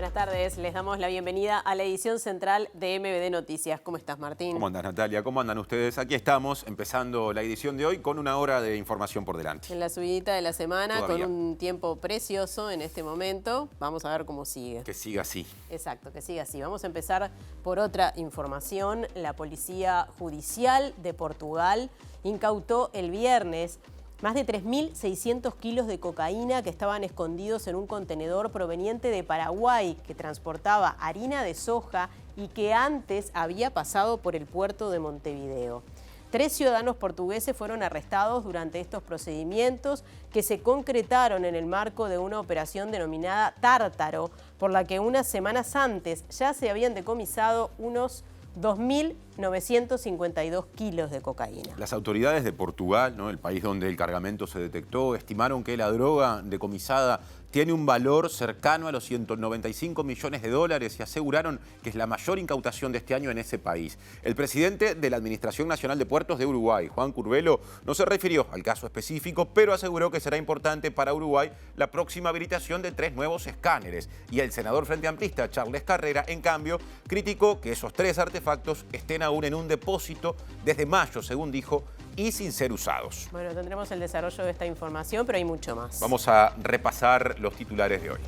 Buenas tardes, les damos la bienvenida a la edición central de MBD Noticias. ¿Cómo estás, Martín? ¿Cómo andas, Natalia? ¿Cómo andan ustedes? Aquí estamos, empezando la edición de hoy con una hora de información por delante. En la subidita de la semana, Todavía. con un tiempo precioso en este momento. Vamos a ver cómo sigue. Que siga así. Exacto, que siga así. Vamos a empezar por otra información. La Policía Judicial de Portugal incautó el viernes más de 3.600 kilos de cocaína que estaban escondidos en un contenedor proveniente de Paraguay que transportaba harina de soja y que antes había pasado por el puerto de Montevideo. 3 ciudadanos portugueses fueron arrestados durante estos procedimientos que se concretaron en el marco de una operación denominada Tártaro, por la que unas semanas antes ya se habían decomisado unos 2.952 kilos de cocaína. Las autoridades de Portugal, ¿no?, el país donde el cargamento se detectó, estimaron que la droga decomisada tiene un valor cercano a los 195 millones de dólares y aseguraron que es la mayor incautación de este año en ese país. El presidente de la Administración Nacional de Puertos de Uruguay, Juan Curbelo, no se refirió al caso específico, pero aseguró que será importante para Uruguay la próxima habilitación de 3 nuevos escáneres. Y el senador frente amplista, Charles Carrera, en cambio, criticó que esos 3 artefactos estén aún en un depósito desde mayo, según dijo, y sin ser usados. Bueno, tendremos el desarrollo de esta información, pero hay mucho más. Vamos a repasar los titulares de hoy.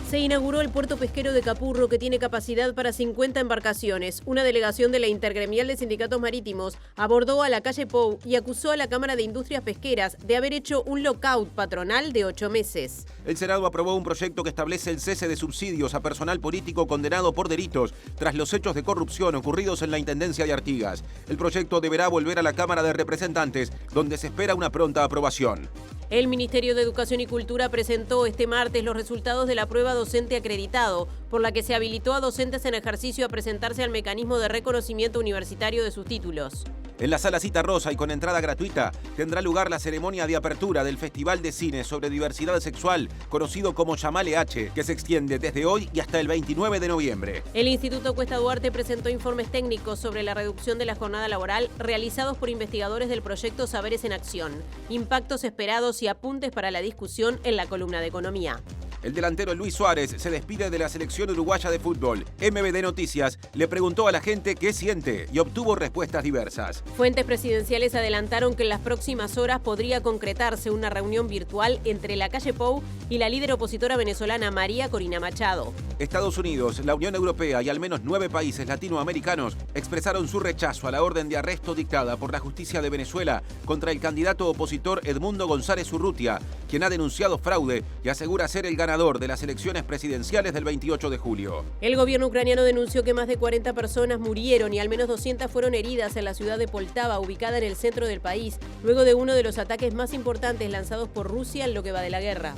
Se inauguró el puerto pesquero de Capurro, que tiene capacidad para 50 embarcaciones. Una delegación de la Intergremial de Sindicatos Marítimos abordó a la calle Pou y acusó a la Cámara de Industrias Pesqueras de haber hecho un lockout patronal de 8 meses. El Senado aprobó un proyecto que establece el cese de subsidios a personal político condenado por delitos tras los hechos de corrupción ocurridos en la Intendencia de Artigas. El proyecto deberá volver a la Cámara de Representantes, donde se espera una pronta aprobación. El Ministerio de Educación y Cultura presentó este martes los resultados de la prueba docente acreditado, por la que se habilitó a docentes en ejercicio a presentarse al mecanismo de reconocimiento universitario de sus títulos. En la Sala Citarrosa y con entrada gratuita tendrá lugar la ceremonia de apertura del Festival de Cine sobre Diversidad Sexual, conocido como Llamale H, que se extiende desde hoy y hasta el 29 de noviembre. El Instituto Cuesta Duarte presentó informes técnicos sobre la reducción de la jornada laboral realizados por investigadores del proyecto Saberes en Acción, impactos esperados y apuntes para la discusión en la columna de Economía. El delantero Luis Suárez se despide de la selección uruguaya de fútbol. MBD Noticias le preguntó a la gente qué siente y obtuvo respuestas diversas. Fuentes presidenciales adelantaron que en las próximas horas podría concretarse una reunión virtual entre la calle Pou y la líder opositora venezolana María Corina Machado. Estados Unidos, la Unión Europea y al menos 9 países latinoamericanos expresaron su rechazo a la orden de arresto dictada por la justicia de Venezuela contra el candidato opositor Edmundo González Urrutia, quien ha denunciado fraude y asegura ser el ganador de las elecciones presidenciales del 28 de julio. El gobierno ucraniano denunció que más de 40 personas murieron y al menos 200 fueron heridas en la ciudad de Poltava, ubicada en el centro del país, luego de uno de los ataques más importantes lanzados por Rusia en lo que va de la guerra.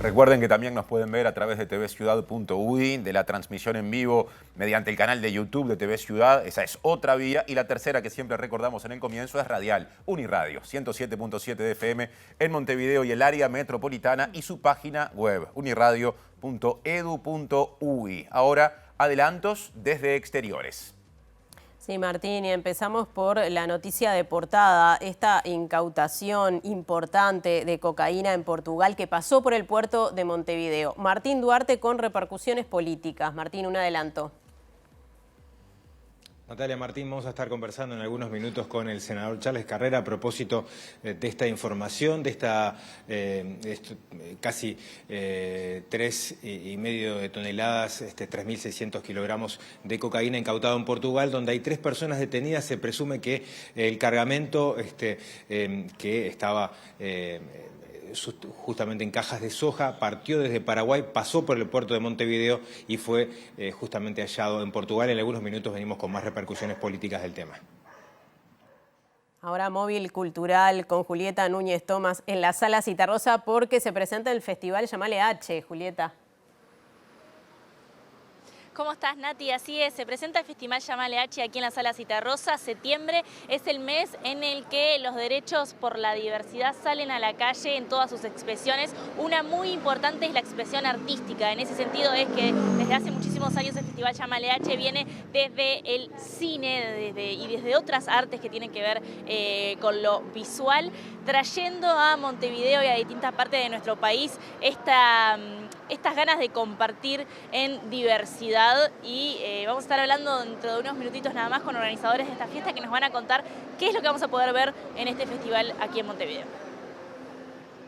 Recuerden que también nos pueden ver a través de tvciudad.uy, de la transmisión en vivo mediante el canal de YouTube de TV Ciudad. Esa es otra vía. Y la tercera que siempre recordamos en el comienzo es radial, Uniradio, 107.7 de FM en Montevideo y el área metropolitana y su página web, uniradio.edu.uy. Ahora, adelantos desde exteriores. Sí, Martín, y empezamos por la noticia de portada, esta incautación importante de cocaína en Portugal que pasó por el puerto de Montevideo. Martín Duarte con repercusiones políticas. Martín, un adelanto. Natalia, Martín, vamos a estar conversando en algunos minutos con el senador Charles Carrera a propósito de esta información, de esta casi 3,5 de toneladas, 3.600 kilogramos de cocaína incautado en Portugal, donde hay 3 personas detenidas. Se presume que el cargamento que estaba justamente en cajas de soja, partió desde Paraguay, pasó por el puerto de Montevideo y fue justamente hallado en Portugal. En algunos minutos venimos con más repercusiones políticas del tema. Ahora móvil cultural con Julieta Núñez Tomás en la Sala Citarrosa porque se presenta el festival Llamale H, Julieta. ¿Cómo estás, Nati? Así es, se presenta el Festival Llamale H aquí en la Sala Citarrosa. Septiembre es el mes en el que los derechos por la diversidad salen a la calle en todas sus expresiones. Una muy importante es la expresión artística. En ese sentido es que desde hace muchísimos años el Festival Llamale H viene desde el cine y desde otras artes que tienen que ver con lo visual, trayendo a Montevideo y a distintas partes de nuestro país estas ganas de compartir en diversidad. Y vamos a estar hablando dentro de unos minutitos nada más con organizadores de esta fiesta que nos van a contar qué es lo que vamos a poder ver en este festival aquí en Montevideo.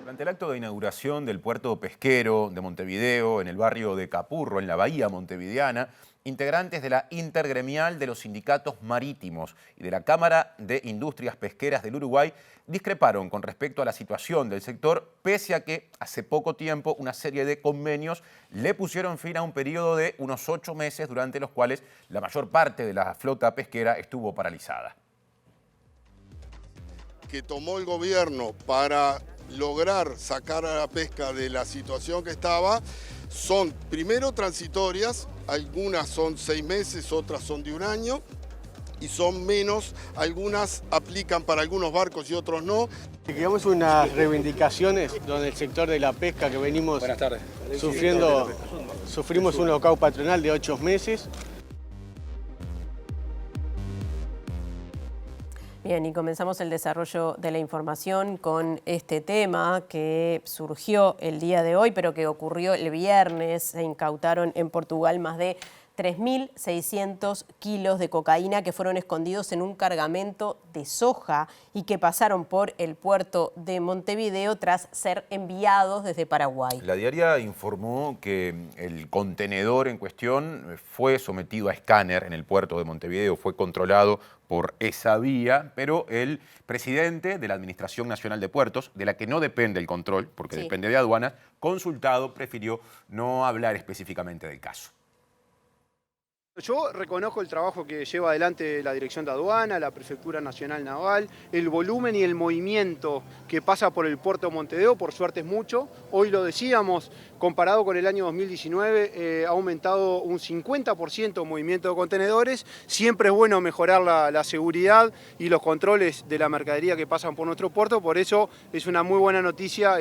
Durante el acto de inauguración del puerto pesquero de Montevideo, en el barrio de Capurro, en la bahía montevideana, integrantes de la Intergremial de los Sindicatos Marítimos y de la Cámara de Industrias Pesqueras del Uruguay discreparon con respecto a la situación del sector, pese a que hace poco tiempo una serie de convenios le pusieron fin a un periodo de unos 8 meses durante los cuales la mayor parte de la flota pesquera estuvo paralizada. Que tomó el gobierno para lograr sacar a la pesca de la situación que estaba son primero transitorias, algunas son 6 meses, otras son de 1 año y son menos, algunas aplican para algunos barcos y otros no. Digamos unas reivindicaciones donde el sector de la pesca que venimos sufrimos un lockout patronal de 8 meses. Bien, y comenzamos el desarrollo de la información con este tema que surgió el día de hoy, pero que ocurrió el viernes. Se incautaron en Portugal más de 3.600 kilos de cocaína que fueron escondidos en un cargamento de soja y que pasaron por el puerto de Montevideo tras ser enviados desde Paraguay. La diaria informó que el contenedor en cuestión fue sometido a escáner en el puerto de Montevideo, fue controlado por esa vía, pero el presidente de la Administración Nacional de Puertos, de la que no depende el control, porque depende de aduanas, consultado, prefirió no hablar específicamente del caso. Yo reconozco el trabajo que lleva adelante la Dirección de Aduana, la Prefectura Nacional Naval, el volumen y el movimiento que pasa por el puerto de Montevideo, por suerte es mucho. Hoy lo decíamos, comparado con el año 2019, ha aumentado un 50% el movimiento de contenedores. Siempre es bueno mejorar la seguridad y los controles de la mercadería que pasan por nuestro puerto, por eso es una muy buena noticia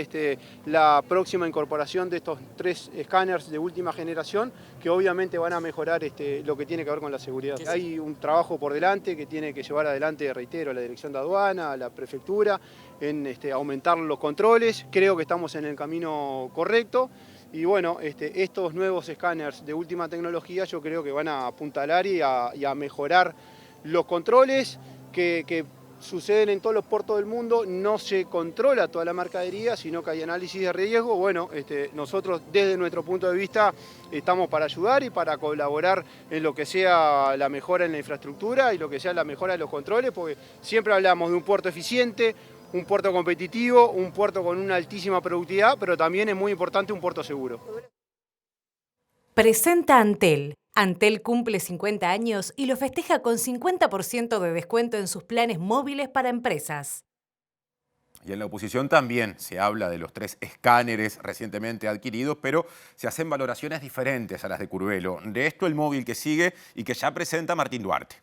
la próxima incorporación de estos 3 escáneres de última generación, que obviamente van a mejorar lo que tiene que ver con la seguridad. Hay un trabajo por delante que tiene que llevar adelante, reitero, la Dirección de Aduana, la Prefectura, en aumentar los controles. Creo que estamos en el camino correcto. Y bueno, estos nuevos escáneres de última tecnología yo creo que van a apuntalar y a mejorar los controles que suceden en todos los puertos del mundo. No se controla toda la mercadería, sino que hay análisis de riesgo. Bueno, nosotros desde nuestro punto de vista estamos para ayudar y para colaborar en lo que sea la mejora en la infraestructura y lo que sea la mejora de los controles, porque siempre hablamos de un puerto eficiente, un puerto competitivo, un puerto con una altísima productividad, pero también es muy importante un puerto seguro. Presenta Antel. Antel cumple 50 años y lo festeja con 50% de descuento en sus planes móviles para empresas. Y en la oposición también se habla de los 3 escáneres recientemente adquiridos, pero se hacen valoraciones diferentes a las de Curvelo. De esto el móvil que sigue y que ya presenta Martín Duarte.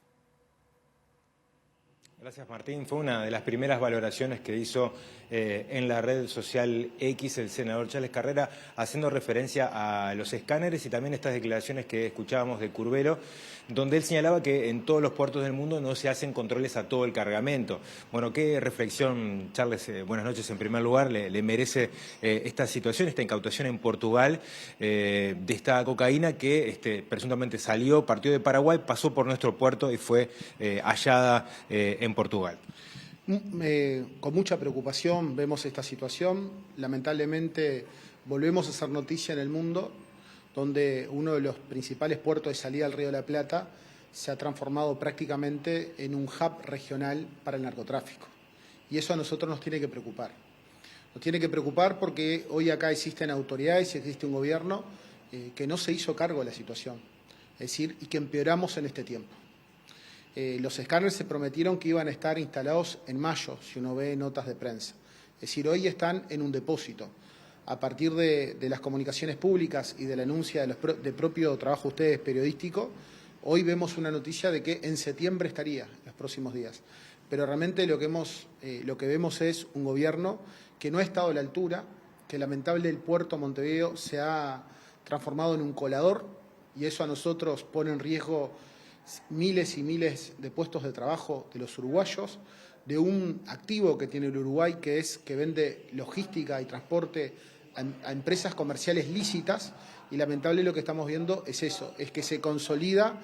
Gracias, Martín. Fue una de las primeras valoraciones que hizo en la red social X el senador Charles Carrera, haciendo referencia a los escáneres y también estas declaraciones que escuchábamos de Curvelo, donde él señalaba que en todos los puertos del mundo no se hacen controles a todo el cargamento. Bueno, qué reflexión, Charles, buenas noches en primer lugar, le merece esta situación, esta incautación en Portugal de esta cocaína que presuntamente partió de Paraguay, pasó por nuestro puerto y fue hallada en Portugal. Con mucha preocupación vemos esta situación. Lamentablemente volvemos a hacer noticia en el mundo, donde uno de los principales puertos de salida al Río de la Plata se ha transformado prácticamente en un hub regional para el narcotráfico. Y eso a nosotros nos tiene que preocupar. Nos tiene que preocupar porque hoy acá existen autoridades y existe un gobierno que no se hizo cargo de la situación, es decir, y que empeoramos en este tiempo. Los escáneres se prometieron que iban a estar instalados en mayo, si uno ve notas de prensa. Es decir, hoy están en un depósito. A partir de las comunicaciones públicas y de la anuncia de propio trabajo ustedes periodístico, hoy vemos una noticia de que en septiembre estaría, en los próximos días. Pero realmente lo que vemos es un gobierno que no ha estado a la altura, que lamentable el puerto Montevideo se ha transformado en un colador y eso a nosotros pone en riesgo miles y miles de puestos de trabajo de los uruguayos, de un activo que tiene el Uruguay, que es que vende logística y transporte a empresas comerciales lícitas, y lamentable lo que estamos viendo es eso, es que se consolida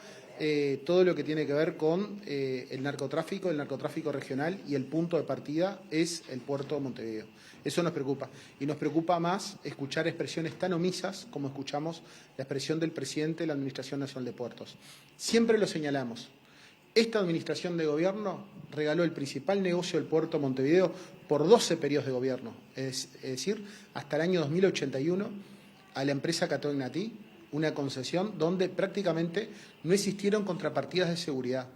todo lo que tiene que ver con el narcotráfico regional, y el punto de partida es el puerto de Montevideo. Eso nos preocupa, y nos preocupa más escuchar expresiones tan omisas como escuchamos la expresión del presidente de la Administración Nacional de Puertos. Siempre lo señalamos. Esta administración de gobierno regaló el principal negocio del puerto de Montevideo por 12 periodos de gobierno, es decir, hasta el año 2081, a la empresa Catognatí, una concesión donde prácticamente no existieron contrapartidas de seguridad.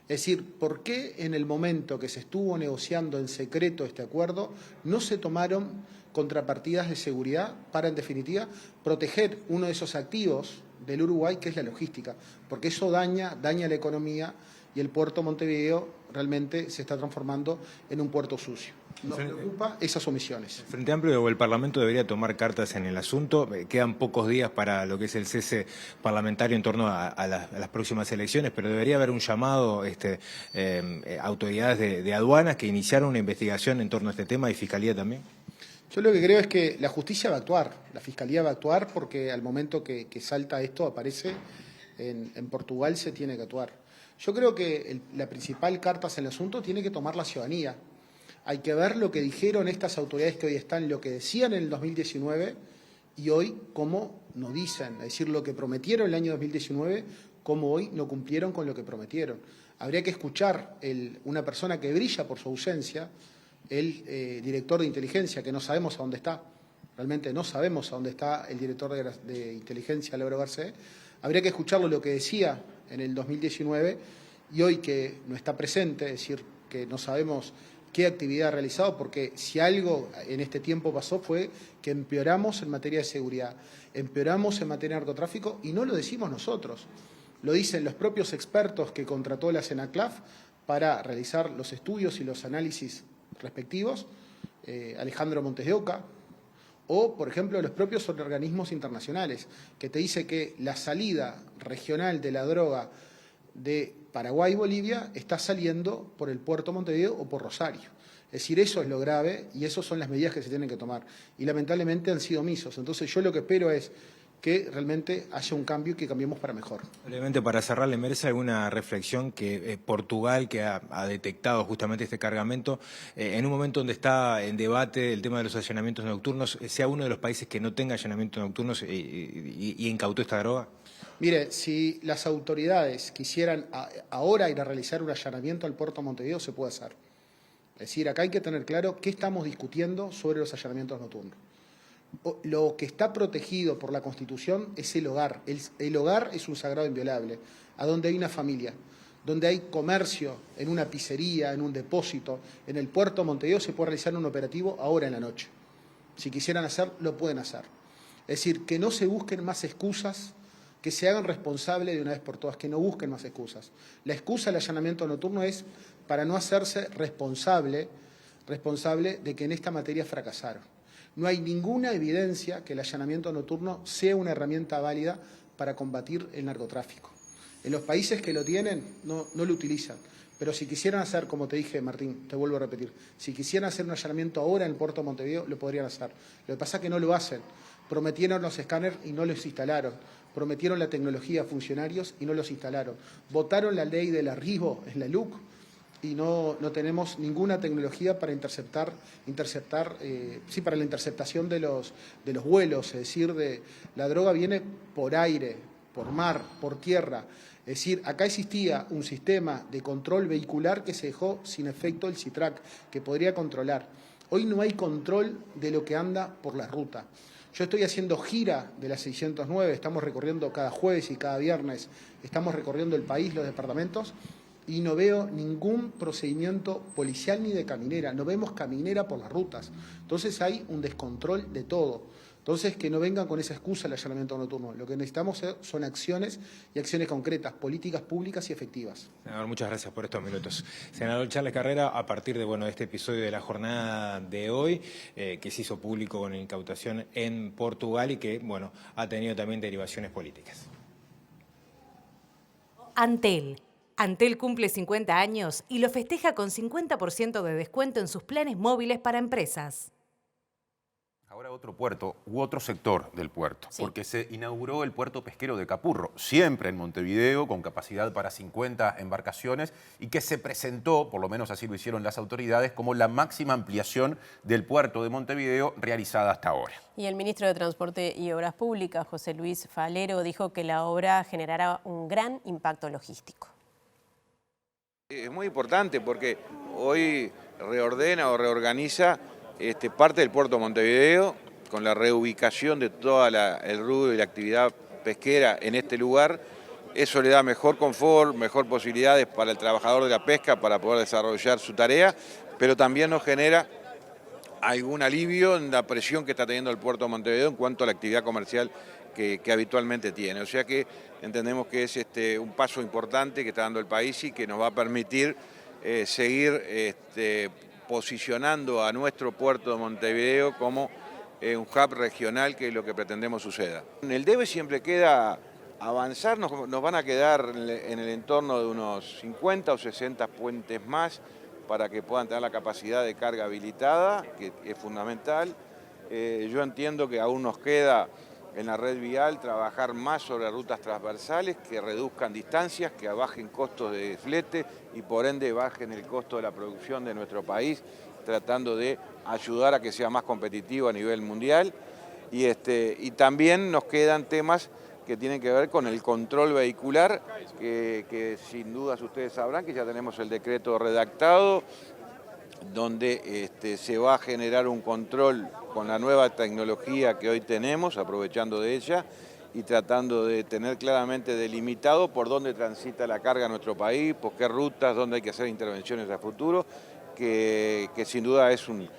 Es decir, ¿por qué en el momento que se estuvo negociando en secreto este acuerdo no se tomaron contrapartidas de seguridad para, en definitiva, proteger uno de esos activos del Uruguay, que es la logística? Porque eso daña la economía, y el puerto de Montevideo realmente se está transformando en un puerto sucio. Nos preocupa esas omisiones. El Frente Amplio o el Parlamento debería tomar cartas en el asunto. Quedan pocos días para lo que es el cese parlamentario en torno a las próximas elecciones, pero debería haber un llamado autoridades de aduanas que iniciaron una investigación en torno a este tema, y Fiscalía también. Yo lo que creo es que la justicia va a actuar, la Fiscalía va a actuar, porque al momento que salta esto, aparece en Portugal, se tiene que actuar. Yo creo que la principal cartas en el asunto tiene que tomar la ciudadanía. Hay que ver lo que dijeron estas autoridades que hoy están, lo que decían en el 2019 y hoy cómo no dicen. Es decir, lo que prometieron en el año 2019, cómo hoy no cumplieron con lo que prometieron. Habría que escuchar una persona que brilla por su ausencia, el director de inteligencia, que no sabemos a dónde está. Realmente no sabemos a dónde está el director de inteligencia, Lauro Garcés. Habría que escucharlo lo que decía en el 2019 y hoy que no está presente, es decir, que no sabemos qué actividad ha realizado, porque si algo en este tiempo pasó fue que empeoramos en materia de seguridad, empeoramos en materia de narcotráfico, y no lo decimos nosotros, lo dicen los propios expertos que contrató la Senaclaf para realizar los estudios y los análisis respectivos, Alejandro Montes de Oca, o, por ejemplo, los propios organismos internacionales, que te dice que la salida regional de la droga de Paraguay y Bolivia está saliendo por el puerto de Montevideo o por Rosario. Es decir, eso es lo grave, y esas son las medidas que se tienen que tomar. Y lamentablemente han sido omisos. Entonces yo lo que espero es que realmente haya un cambio y que cambiemos para mejor. Brevemente, para cerrar, ¿le merece alguna reflexión que Portugal, que ha detectado justamente este cargamento, en un momento donde está en debate el tema de los allanamientos nocturnos, sea uno de los países que no tenga allanamientos nocturnos y incautó esta droga? Mire, si las autoridades quisieran ahora ir a realizar un allanamiento al puerto de Montevideo, se puede hacer. Es decir, acá hay que tener claro qué estamos discutiendo sobre los allanamientos nocturnos. Lo que está protegido por la Constitución es el hogar. El hogar es un sagrado inviolable, a donde hay una familia, donde hay comercio, en una pizzería, en un depósito. En el puerto de Montevideo se puede realizar un operativo ahora en la noche. Si quisieran hacer, lo pueden hacer. Es decir, que no se busquen más excusas, que se hagan responsables de una vez por todas, que no busquen más excusas. La excusa del allanamiento nocturno es para no hacerse responsable de que en esta materia fracasaron. No hay ninguna evidencia que el allanamiento nocturno sea una herramienta válida para combatir el narcotráfico. En los países que lo tienen no lo utilizan. Pero si quisieran hacer, como te dije, Martín, te vuelvo a repetir, si quisieran hacer un allanamiento ahora en el puerto de Montevideo, lo podrían hacer. Lo que pasa es que no lo hacen. Prometieron los escáneres y no los instalaron. Prometieron la tecnología a funcionarios y no los instalaron. Votaron la ley del arribo, es la LUC, y no tenemos ninguna tecnología para para la interceptación de los vuelos. Es decir, la droga viene por aire, por mar, por tierra. Es decir, acá existía un sistema de control vehicular que se dejó sin efecto el CITRAC, que podría controlar. Hoy no hay control de lo que anda por la ruta. Yo estoy haciendo gira de la 609, estamos recorriendo cada jueves y cada viernes, estamos recorriendo el país, los departamentos, y no veo ningún procedimiento policial ni de caminera, no vemos caminera por las rutas. Entonces hay un descontrol de todo. Entonces que no vengan con esa excusa el allanamiento nocturno. Lo que necesitamos son acciones y acciones concretas, políticas públicas y efectivas. Senador, muchas gracias por estos minutos. Senador Charles Carrera, a partir de este episodio de la jornada de hoy, que se hizo público con incautación en Portugal y que ha tenido también derivaciones políticas. Antel. Antel cumple 50 años y lo festeja con 50% de descuento en sus planes móviles para empresas. Ahora otro puerto u otro sector del puerto, Sí. porque se inauguró el puerto pesquero de Capurro, siempre en Montevideo, con capacidad para 50 embarcaciones y que se presentó, por lo menos así lo hicieron las autoridades, como la máxima ampliación del puerto de Montevideo realizada hasta ahora. Y el ministro de Transporte y Obras Públicas, José Luis Falero, dijo que la obra generará un gran impacto logístico. Es muy importante porque hoy reordena o reorganiza parte del puerto de Montevideo con la reubicación de todo el rubro y la actividad pesquera en este lugar. Eso le da mejor confort, mejor posibilidades para el trabajador de la pesca para poder desarrollar su tarea, pero también nos genera algún alivio en la presión que está teniendo el puerto de Montevideo en cuanto a la actividad comercial que habitualmente tiene. O sea que entendemos que es un paso importante que está dando el país y que nos va a permitir seguir posicionando a nuestro puerto de Montevideo como un hub regional, que es lo que pretendemos suceda. El debe siempre queda avanzar, nos van a quedar en el entorno de unos 50 o 60 puentes más para que puedan tener la capacidad de carga habilitada, que es fundamental. Yo entiendo que aún nos queda en la red vial trabajar más sobre rutas transversales que reduzcan distancias, que bajen costos de flete y por ende bajen el costo de la producción de nuestro país, tratando de ayudar a que sea más competitivo a nivel mundial. Y también nos quedan temas que tienen que ver con el control vehicular, que sin dudas ustedes sabrán que ya tenemos el decreto redactado, donde se va a generar un control con la nueva tecnología que hoy tenemos, aprovechando de ella y tratando de tener claramente delimitado por dónde transita la carga en nuestro país, por qué rutas, dónde hay que hacer intervenciones a futuro, que sin duda es un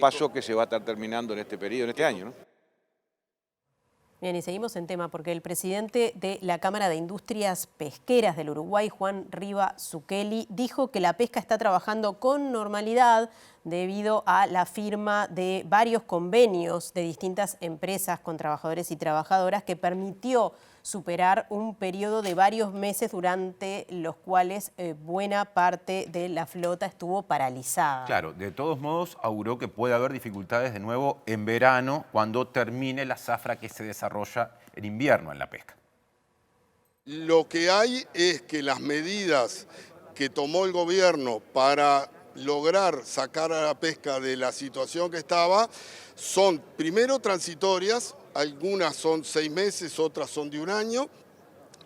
paso que se va a estar terminando en este periodo, en este año, ¿no? Bien, y seguimos en tema porque el presidente de la Cámara de Industrias Pesqueras del Uruguay, Juan Riva Zucchelli, dijo que la pesca está trabajando con normalidad debido a la firma de varios convenios de distintas empresas con trabajadores y trabajadoras que permitió superar un periodo de varios meses durante los cuales buena parte de la flota estuvo paralizada. Claro, de todos modos auguró que puede haber dificultades de nuevo en verano cuando termine la zafra que se desarrolla en invierno en la pesca. Lo que hay es que las medidas que tomó el gobierno para lograr sacar a la pesca de la situación que estaba son primero transitorias, algunas son 6 meses, otras son de 1 año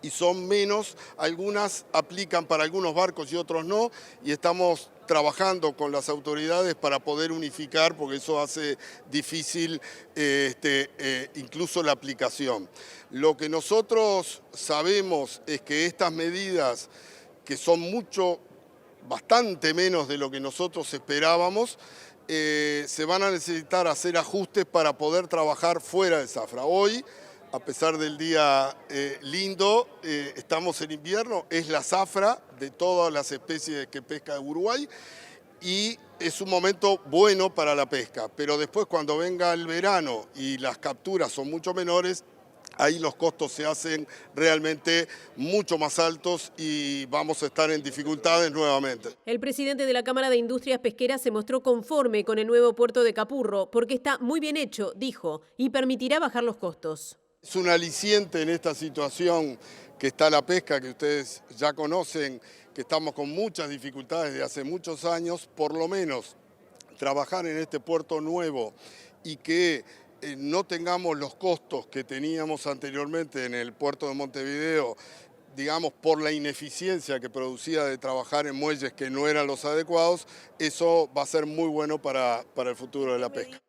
y son menos, algunas aplican para algunos barcos y otros no, y estamos trabajando con las autoridades para poder unificar, porque eso hace difícil incluso la aplicación. Lo que nosotros sabemos es que estas medidas, que son bastante menos de lo que nosotros esperábamos, se van a necesitar hacer ajustes para poder trabajar fuera de zafra. Hoy, a pesar del día lindo, estamos en invierno, es la zafra de todas las especies que pesca Uruguay y es un momento bueno para la pesca, pero después cuando venga el verano y las capturas son mucho menores, ahí los costos se hacen realmente mucho más altos y vamos a estar en dificultades nuevamente. El presidente de la Cámara de Industrias Pesqueras se mostró conforme con el nuevo puerto de Capurro porque está muy bien hecho, dijo, y permitirá bajar los costos. Es un aliciente en esta situación que está la pesca, que ustedes ya conocen, que estamos con muchas dificultades de hace muchos años, por lo menos trabajar en este puerto nuevo y que no tengamos los costos que teníamos anteriormente en el puerto de Montevideo, digamos, por la ineficiencia que producía de trabajar en muelles que no eran los adecuados, eso va a ser muy bueno para el futuro de la pesca.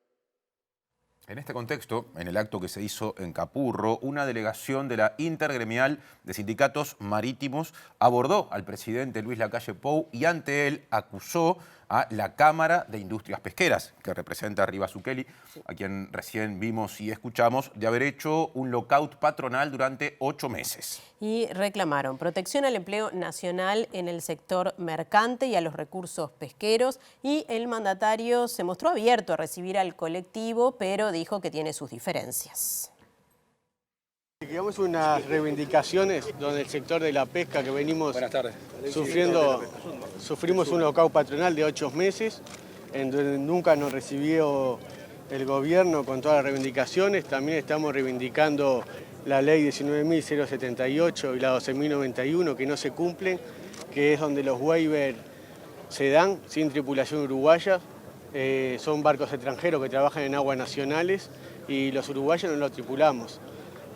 En este contexto, en el acto que se hizo en Capurro, una delegación de la Intergremial de Sindicatos Marítimos abordó al presidente Luis Lacalle Pou y ante él acusó a la Cámara de Industrias Pesqueras, que representa a Riva Zucchelli, a quien recién vimos y escuchamos, de haber hecho un lockout patronal durante 8 meses. Y reclamaron protección al empleo nacional en el sector mercante y a los recursos pesqueros, y el mandatario se mostró abierto a recibir al colectivo, pero dijo que tiene sus diferencias. Llegamos a unas reivindicaciones donde el sector de la pesca que venimos sufrimos un lockout patronal de 8 meses, en donde nunca nos recibió el gobierno con todas las reivindicaciones. También estamos reivindicando la ley 19.078 y la 12.091 que no se cumplen, que es donde los waivers se dan sin tripulación uruguaya. Son barcos extranjeros que trabajan en aguas nacionales y los uruguayos no los tripulamos.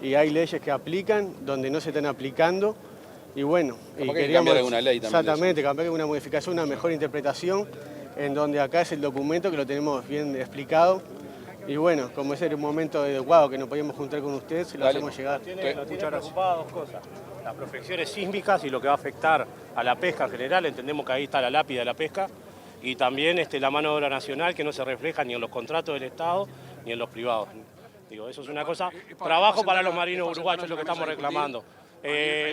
Y hay leyes que aplican donde no se están aplicando. Y bueno, y queríamos cambiar alguna ley también. Exactamente, cambiar una modificación, una mejor interpretación, en donde acá es el documento que lo tenemos bien explicado. Y bueno, como ese era un momento adecuado que nos podíamos juntar con ustedes, se lo hacemos llegar. Nos tiene preocupadas dos cosas. Las prospecciones sísmicas y lo que va a afectar a la pesca en general. Entendemos que ahí está la lápida de la pesca. Y también la mano de obra nacional que no se refleja ni en los contratos del Estado ni en los privados. Digo, eso es una cosa. Trabajo para los marinos uruguayos es lo que estamos reclamando.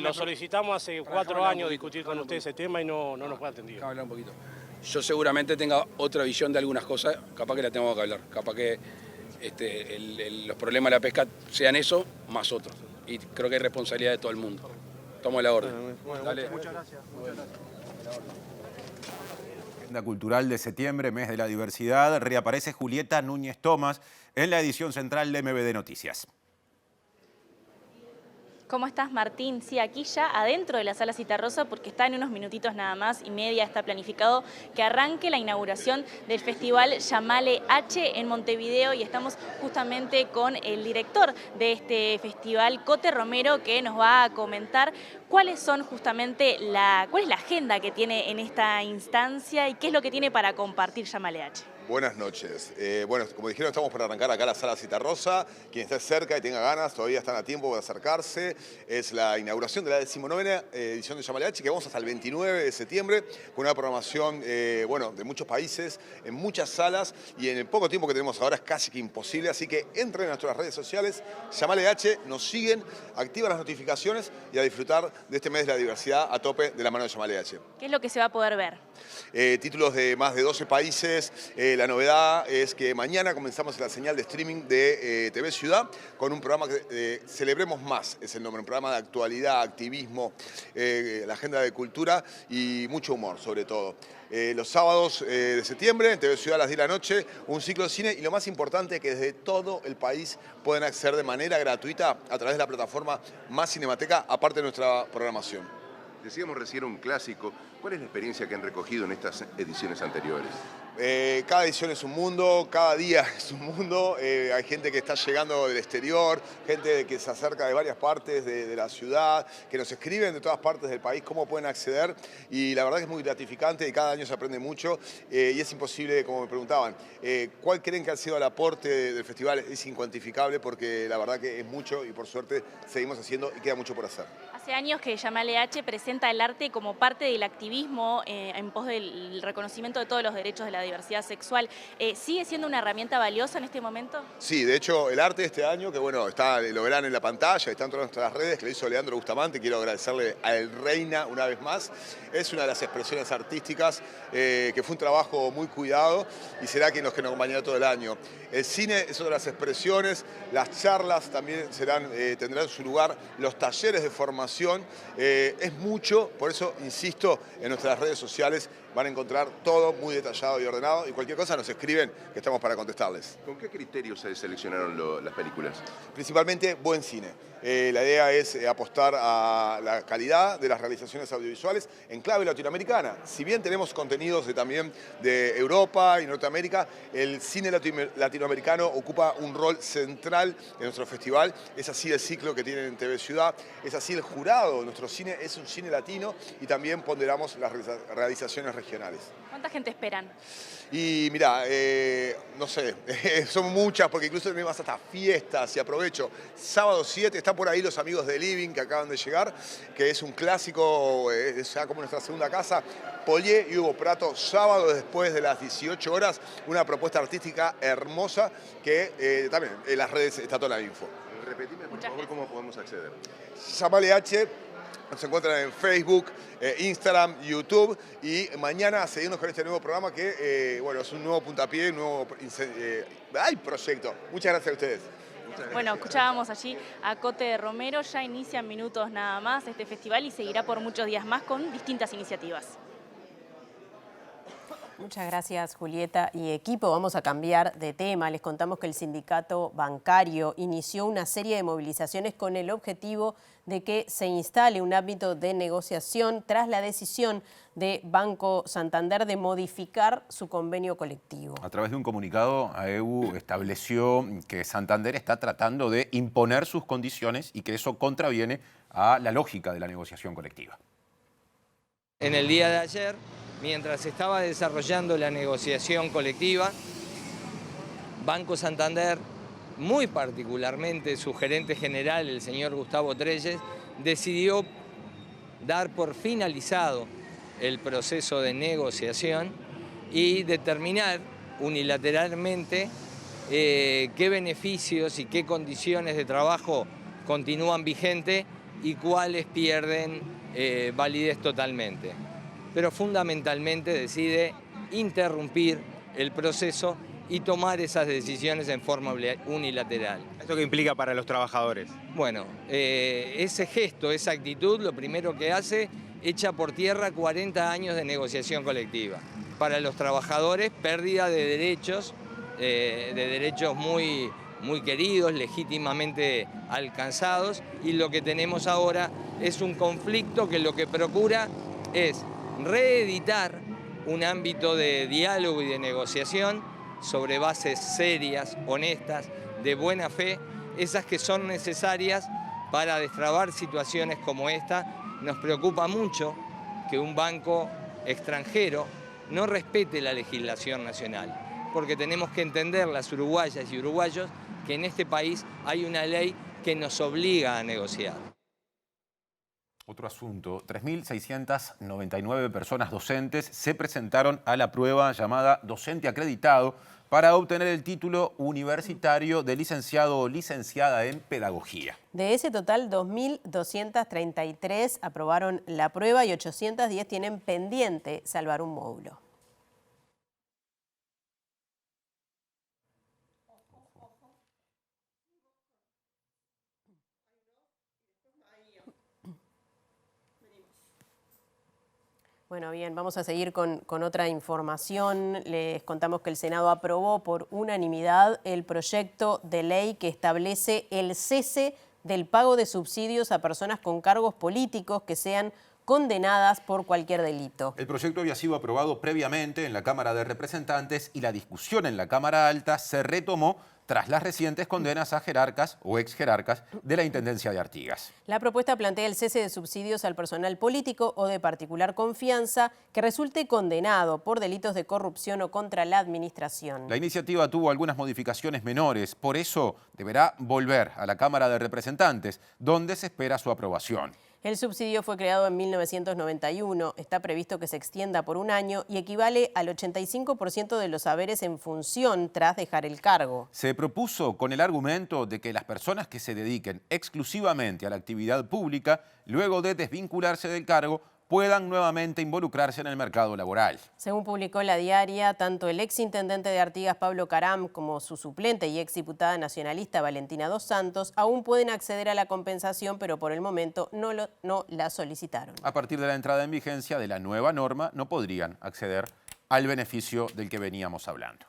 Lo solicitamos hace 4 años discutir con ustedes ese tema y no nos fue atendido. Hablar un poquito. Yo seguramente tenga otra visión de algunas cosas, capaz que la tengo que hablar, capaz que los problemas de la pesca sean eso más otros. Y creo que hay responsabilidad de todo el mundo. Tomo la orden. Dale. Muchas gracias. Agenda cultural de septiembre, mes de la diversidad, reaparece Julieta Núñez Tomás en la edición central de MBD Noticias. ¿Cómo estás, Martín? Sí, aquí ya adentro de la Sala Citarrosa, porque está en unos minutitos nada más y media, está planificado que arranque la inauguración del Festival Llamale H en Montevideo y estamos justamente con el director de este festival, Cote Romero, que nos va a comentar cuáles son justamente cuál es la agenda que tiene en esta instancia y qué es lo que tiene para compartir Llamale H. Buenas noches. Bueno, como dijeron, estamos por arrancar acá la Sala Citarrosa. Quien esté cerca y tenga ganas, todavía están a tiempo de acercarse. Es la inauguración de la 19ª edición de Llamale H, que vamos hasta el 29 de septiembre, con una programación de muchos países, en muchas salas, y en el poco tiempo que tenemos ahora es casi que imposible. Así que entren en nuestras redes sociales, Llamale H, nos siguen, activan las notificaciones y a disfrutar de este mes de la diversidad a tope de la mano de Llamale H. ¿Qué es lo que se va a poder ver? Títulos de más de 12 países. La novedad es que mañana comenzamos la señal de streaming de TV Ciudad con un programa que Celebremos Más, es el nombre, un programa de actualidad, activismo, la agenda de cultura y mucho humor sobre todo. Los sábados de septiembre en TV Ciudad a las 10 de la noche, un ciclo de cine y lo más importante que desde todo el país pueden acceder de manera gratuita a través de la plataforma Más Cinemateca, aparte de nuestra programación. Decíamos recién un clásico. ¿Cuál es la experiencia que han recogido en estas ediciones anteriores? Cada edición es un mundo, cada día es un mundo. Hay gente que está llegando del exterior, gente que se acerca de varias partes de la ciudad, que nos escriben de todas partes del país cómo pueden acceder. Y la verdad que es muy gratificante y cada año se aprende mucho. Y es imposible, como me preguntaban, ¿cuál creen que ha sido el aporte del festival? Es incuantificable porque la verdad que es mucho y por suerte seguimos haciendo y queda mucho por hacer. Hace años que Llamale H presenta el arte como parte del activismo en pos del reconocimiento de todos los derechos de la diversidad sexual. ¿Sigue siendo una herramienta valiosa en este momento? Sí, de hecho el arte de este año, que bueno, lo verán en la pantalla, está en todas nuestras redes, que lo hizo Leandro Bustamante, quiero agradecerle a El Reina una vez más. Es una de las expresiones artísticas que fue un trabajo muy cuidado y será quien nos acompañará todo el año. El cine es otra de las expresiones, las charlas también tendrán su lugar, los talleres de formación. Es mucho, por eso insisto, en nuestras redes sociales van a encontrar todo muy detallado y ordenado y cualquier cosa nos escriben que estamos para contestarles. ¿Con qué criterios se seleccionaron las películas? Principalmente buen cine. La idea es apostar a la calidad de las realizaciones audiovisuales en clave latinoamericana. Si bien tenemos contenidos también de Europa y Norteamérica, el cine latinoamericano ocupa un rol central en nuestro festival. Es así el ciclo que tienen en TV Ciudad, es así el jurado. Nuestro cine es un cine latino y también ponderamos las realizaciones regionales. ¿Cuánta gente esperan? Y mirá, no sé, son muchas porque incluso tenemos hasta fiestas y aprovecho. Sábado 7, están por ahí los amigos de Living que acaban de llegar, que es un clásico, es ya como nuestra segunda casa. Polié y Hugo Prato, sábado después de las 18 horas, una propuesta artística hermosa que también en las redes está toda la info. Repetime por favor cómo podemos acceder. Llamale H. Nos encuentran en Facebook, Instagram, YouTube y mañana seguimos con este nuevo programa que, es un nuevo puntapié, un nuevo proyecto. Muchas gracias a ustedes. Bueno, escuchábamos allí a Cote Romero, ya inicia en minutos nada más este festival y seguirá por muchos días más con distintas iniciativas. Muchas gracias, Julieta y equipo. Vamos a cambiar de tema. Les contamos que el sindicato bancario inició una serie de movilizaciones con el objetivo de que se instale un ámbito de negociación tras la decisión de Banco Santander de modificar su convenio colectivo. A través de un comunicado, AEU estableció que Santander está tratando de imponer sus condiciones y que eso contraviene a la lógica de la negociación colectiva. En el día de ayer, mientras se estaba desarrollando la negociación colectiva, Banco Santander, muy particularmente su gerente general, el señor Gustavo Trelles, decidió dar por finalizado el proceso de negociación y determinar unilateralmente qué beneficios y qué condiciones de trabajo continúan vigentes y cuáles pierden validez totalmente. Pero fundamentalmente decide interrumpir el proceso y tomar esas decisiones en forma unilateral. ¿Esto qué implica para los trabajadores? Bueno, ese gesto, esa actitud, lo primero que hace, echa por tierra 40 años de negociación colectiva. Para los trabajadores, pérdida de derechos muy queridos, legítimamente alcanzados, y lo que tenemos ahora es un conflicto que lo que procura es reeditar un ámbito de diálogo y de negociación sobre bases serias, honestas, de buena fe, esas que son necesarias para destrabar situaciones como esta. Nos preocupa mucho que un banco extranjero no respete la legislación nacional, porque tenemos que entender, las uruguayas y uruguayos, que en este país hay una ley que nos obliga a negociar. Otro asunto, 3.699 personas docentes se presentaron a la prueba llamada Docente Acreditado para obtener el título universitario de licenciado o licenciada en Pedagogía. De ese total, 2.233 aprobaron la prueba y 810 tienen pendiente salvar un módulo. Bueno, bien, vamos a seguir con otra información. Les contamos que el Senado aprobó por unanimidad el proyecto de ley que establece el cese del pago de subsidios a personas con cargos políticos que sean condenadas por cualquier delito. El proyecto había sido aprobado previamente en la Cámara de Representantes y la discusión en la Cámara Alta se retomó tras las recientes condenas a jerarcas o ex jerarcas de la Intendencia de Artigas. La propuesta plantea el cese de subsidios al personal político o de particular confianza que resulte condenado por delitos de corrupción o contra la administración. La iniciativa tuvo algunas modificaciones menores, por eso deberá volver a la Cámara de Representantes, donde se espera su aprobación. El subsidio fue creado en 1991, está previsto que se extienda por un año y equivale al 85% de los saberes en función tras dejar el cargo. Se propuso con el argumento de que las personas que se dediquen exclusivamente a la actividad pública, luego de desvincularse del cargo, puedan nuevamente involucrarse en el mercado laboral. Según publicó La Diaria, tanto el exintendente de Artigas, Pablo Caram, como su suplente y exdiputada nacionalista, Valentina Dos Santos, aún pueden acceder a la compensación, pero por el momento no la solicitaron. A partir de la entrada en vigencia de la nueva norma, no podrían acceder al beneficio del que veníamos hablando.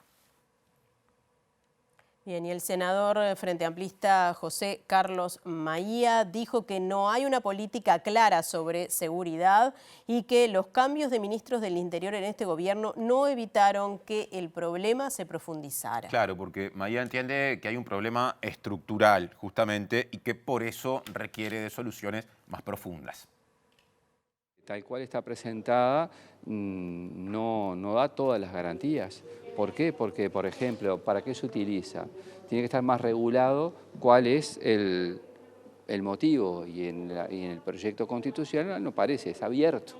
Bien, y el senador Frente Amplista José Carlos Maía dijo que no hay una política clara sobre seguridad y que los cambios de ministros del Interior en este gobierno no evitaron que el problema se profundizara. Claro, porque Maía entiende que hay un problema estructural justamente y que por eso requiere de soluciones más profundas. Tal cual está presentada, no da todas las garantías. ¿Por qué? Porque, por ejemplo, ¿para qué se utiliza? Tiene que estar más regulado cuál es el motivo y en el proyecto constitucional no parece, es abierto.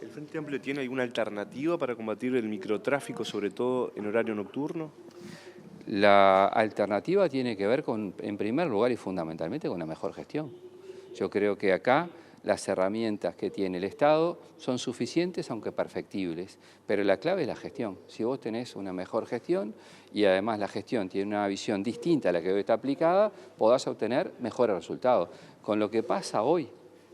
¿El Frente Amplio tiene alguna alternativa para combatir el microtráfico, sobre todo en horario nocturno? La alternativa tiene que ver con, en primer lugar y fundamentalmente, con la mejor gestión. Yo creo que acá las herramientas que tiene el Estado son suficientes, aunque perfectibles, pero la clave es la gestión. Si vos tenés una mejor gestión y además la gestión tiene una visión distinta a la que hoy está aplicada, podás obtener mejores resultados. Con lo que pasa hoy,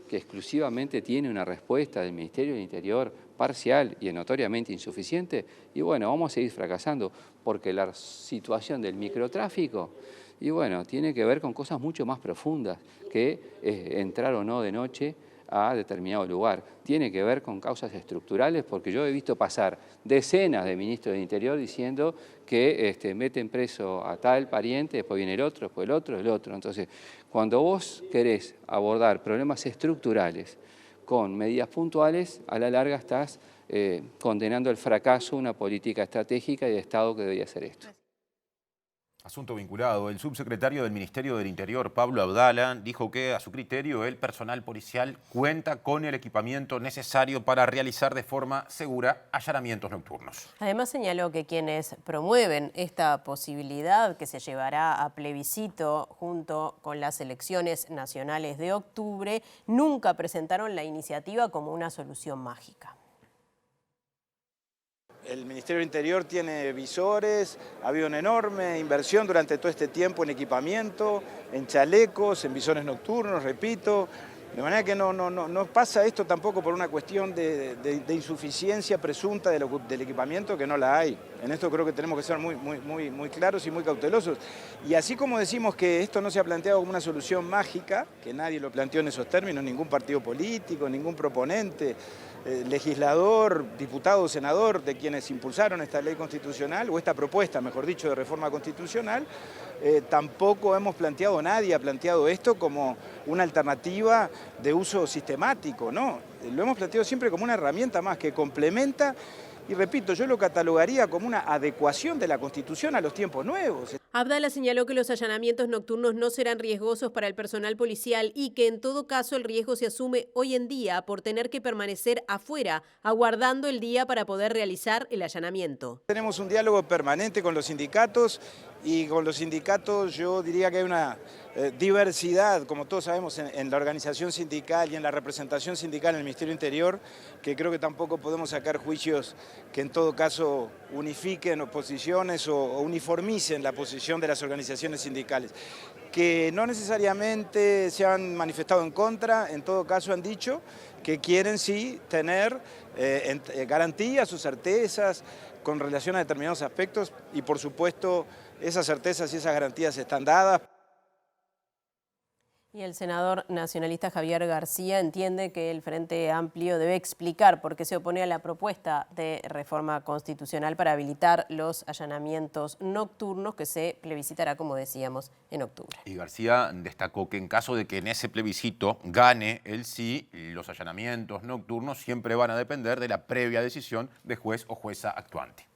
que exclusivamente tiene una respuesta del Ministerio del Interior parcial y notoriamente insuficiente, y bueno, vamos a seguir fracasando, porque la situación del microtráfico, y bueno, tiene que ver con cosas mucho más profundas que entrar o no de noche a determinado lugar. Tiene que ver con causas estructurales, porque yo he visto pasar decenas de ministros del Interior diciendo que meten preso a tal pariente, después viene el otro, después el otro, el otro. Entonces, cuando vos querés abordar problemas estructurales con medidas puntuales, a la larga estás condenando el fracaso de una política estratégica y de Estado que debería hacer esto. Asunto vinculado. El subsecretario del Ministerio del Interior, Pablo Abdala, dijo que, a su criterio, el personal policial cuenta con el equipamiento necesario para realizar de forma segura allanamientos nocturnos. Además señaló que quienes promueven esta posibilidad, que se llevará a plebiscito junto con las elecciones nacionales de octubre, nunca presentaron la iniciativa como una solución mágica. El Ministerio del Interior tiene visores, ha habido una enorme inversión durante todo este tiempo en equipamiento, en chalecos, en visores nocturnos, repito. De manera que no pasa esto tampoco por una cuestión de insuficiencia presunta del equipamiento, que no la hay. En esto creo que tenemos que ser muy claros y muy cautelosos. Y así como decimos que esto no se ha planteado como una solución mágica, que nadie lo planteó en esos términos, ningún partido político, ningún proponente, legislador, diputado o senador de quienes impulsaron esta ley constitucional, o esta propuesta, mejor dicho, de reforma constitucional, tampoco hemos planteado, nadie ha planteado esto como una alternativa de uso sistemático, ¿no? Lo hemos planteado siempre como una herramienta más que complementa. Y repito, yo lo catalogaría como una adecuación de la Constitución a los tiempos nuevos. Abdala señaló que los allanamientos nocturnos no serán riesgosos para el personal policial y que en todo caso el riesgo se asume hoy en día por tener que permanecer afuera, aguardando el día para poder realizar el allanamiento. Tenemos un diálogo permanente con los sindicatos y con los sindicatos yo diría que hay una diversidad, como todos sabemos, en la organización sindical y en la representación sindical en el Ministerio del Interior, que creo que tampoco podemos sacar juicios que en todo caso unifiquen posiciones o uniformicen la posición de las organizaciones sindicales, que no necesariamente se han manifestado en contra, en todo caso han dicho que quieren sí tener garantías o certezas con relación a determinados aspectos y por supuesto esas certezas y esas garantías están dadas. Y el senador nacionalista Javier García entiende que el Frente Amplio debe explicar por qué se opone a la propuesta de reforma constitucional para habilitar los allanamientos nocturnos que se plebiscitará, como decíamos, en octubre. Y García destacó que en caso de que en ese plebiscito gane el sí, los allanamientos nocturnos siempre van a depender de la previa decisión de juez o jueza actuante.